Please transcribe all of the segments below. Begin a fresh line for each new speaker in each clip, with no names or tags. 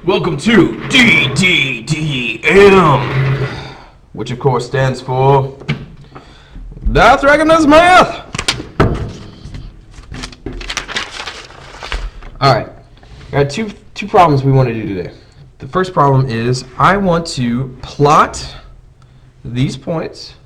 Welcome to DDDM, which of course stands for Death Reckoners Math. Alright, got two problems we want to do today. The first problem is I want to plot these points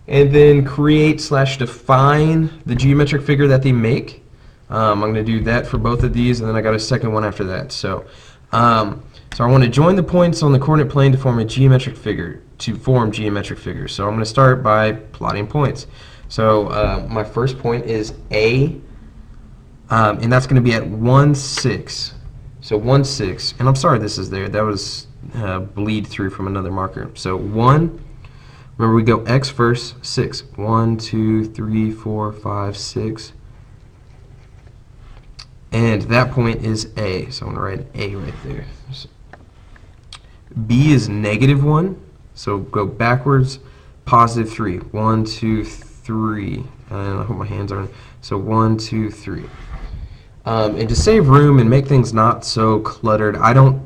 and then create/define the geometric figure that they make. I'm going to do that for both of these, and then I got a second one after that. So I want to join the points on the coordinate plane to form a geometric figure, So I'm going to start by plotting points. So my first point is A, and that's going to be at 1, 6. So 1, 6, and I'm sorry this is there. That was bleed through from another marker. So 1, remember we go X first, 6. 1, 2, 3, 4, 5, 6. And that point is A, so I'm going to write A right there. So B is -1, so go backwards, +3. 1, 2, 3. And I hope my hands aren't. So 1, 2, 3. And to save room and make things not so cluttered, I don't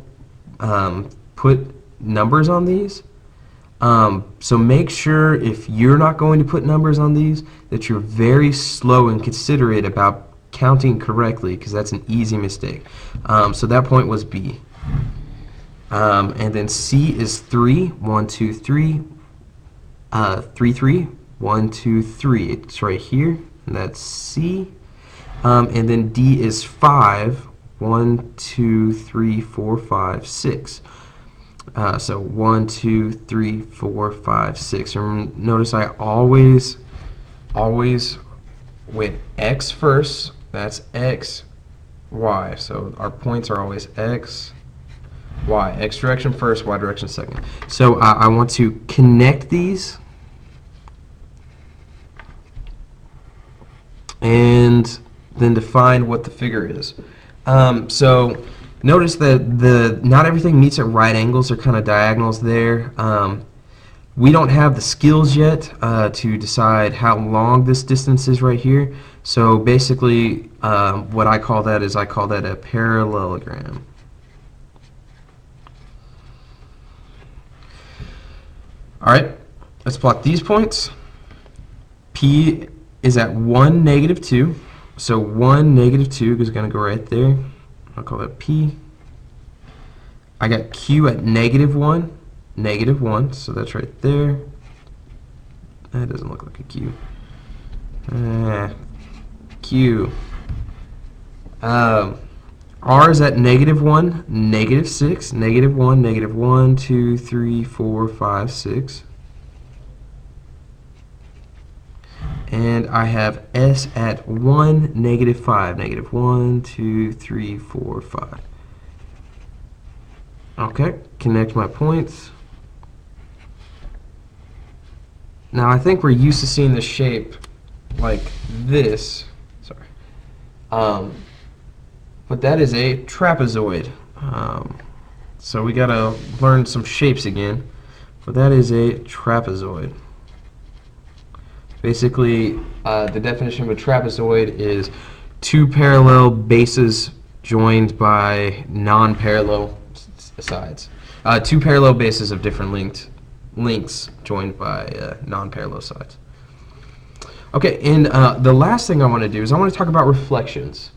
put numbers on these. So make sure if you're not going to put numbers on these, that you're very slow and considerate about counting correctly, because that's an easy mistake. So that point was B. And then C is 3. 1, 2, 3. 3, 3. 1, 2, 3. It's right here, and that's C. And then D is 5. 1, 2, 3, 4, 5, 6. So 1, 2, 3, 4, 5, 6. And notice I always went X first. That's X, Y. So our points are always X, Y. X direction first, Y direction second. So I want to connect these and then define what the figure is. So notice that not everything meets at right angles. They're kind of diagonals there. We don't have the skills yet to decide how long this distance is right here. So basically, what I call that is a parallelogram. All right, let's plot these points. P is at 1, -2. So 1, -2 is going to go right there. I'll call that P. I got Q at -1. -1, so that's right there. That doesn't look like a Q. Q. R is at -1, -6, -1, -1, 2, 3, 4, 5, 6. And I have S at 1, -5, -1, 2, 3, 4, 5. Okay, connect my points. Now I think we're used to seeing the shape like this. Sorry. But that is a trapezoid. So we gotta learn some shapes again. But that is a trapezoid. Basically, the definition of a trapezoid is two parallel bases joined by non-parallel sides. Two parallel bases of different lengths joined by non-parallel sides. Okay, and the last thing I want to do is I want to talk about reflections.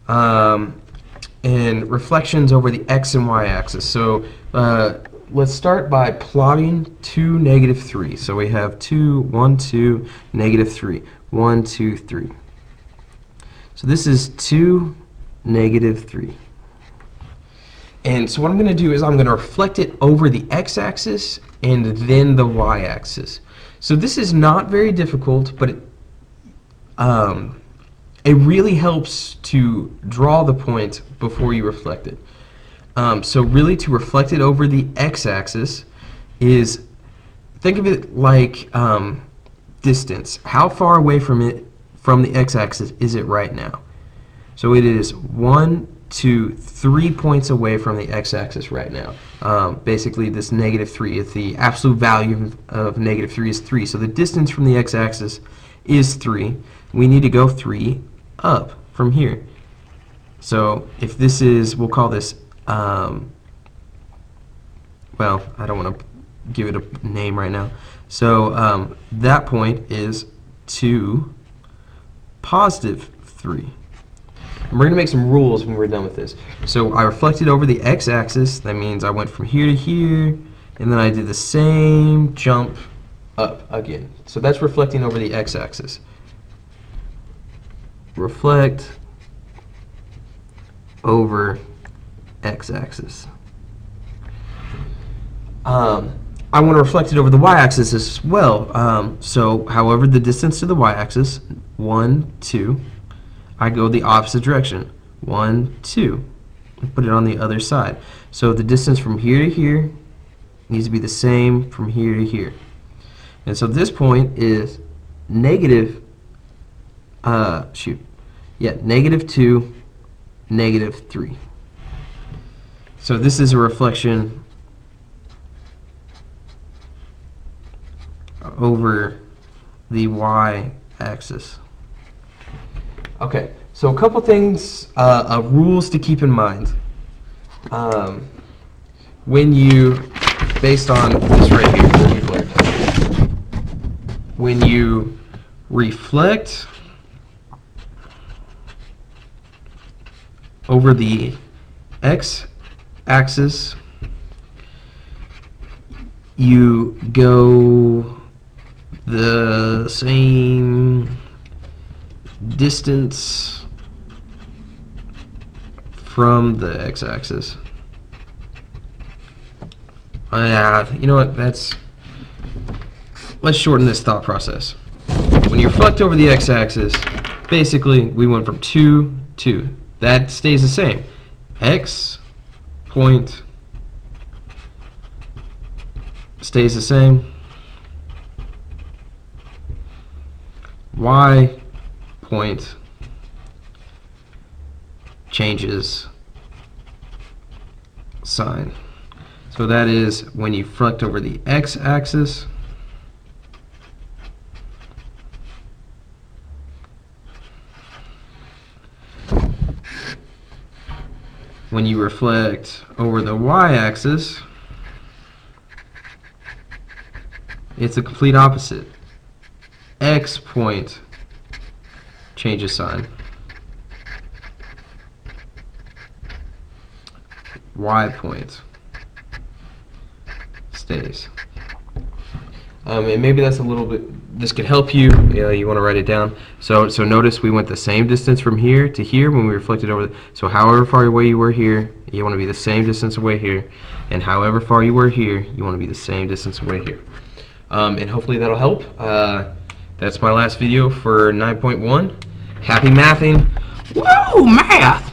And reflections over the x and y axis. So let's start by plotting 2, -3. So we have 2, 1, 2, -3. 1, 2, 3. So this is 2, -3. And so what I'm going to do is I'm going to reflect it over the x-axis and then the y-axis. So this is not very difficult, but it really helps to draw the point before you reflect it. So really, to reflect it over the x-axis is, think of it like distance. How far away from the x-axis is it right now? So it is 1, 2, 3 points away from the x-axis right now. Basically, this -3, if the absolute value of -3 is 3, so the distance from the x-axis is 3. We need to go 3 up from here. So if this is, we'll call this well, I don't want to give it a name right now. So that point is 2, positive 3. And we're going to make some rules when we're done with this. So I reflected over the x-axis. That means I went from here to here, and then I did the same jump up again. So that's reflecting over the x-axis. Reflect over x-axis. I want to reflect it over the y-axis as well. So however the distance to the y-axis, 1, 2, I go the opposite direction, 1, 2, and put it on the other side. So the distance from here to here needs to be the same from here to here. And so this point is negative, negative 2, negative 3. So this is a reflection over the y-axis. Okay, so a couple things, rules to keep in mind. When you, based on this right here, what we've learned, when you reflect over the x-axis, you go the same distance from the x-axis. You know what? Let's shorten this thought process. When you reflect over the x-axis, basically we went from 2 to. That stays the same. X point stays the same. Y point changes sign. So that is when you reflect over the x-axis, when you reflect over the y-axis, it's a complete opposite. X point changes sign. Y point stays. And maybe that's a little bit, this could help you. You want to write it down. So notice we went the same distance from here to here when we reflected over. So however far away you were here, you want to be the same distance away here. And however far you were here, you want to be the same distance away here. And hopefully that'll help. That's my last video for 9.1. Happy mathing. Woo, math!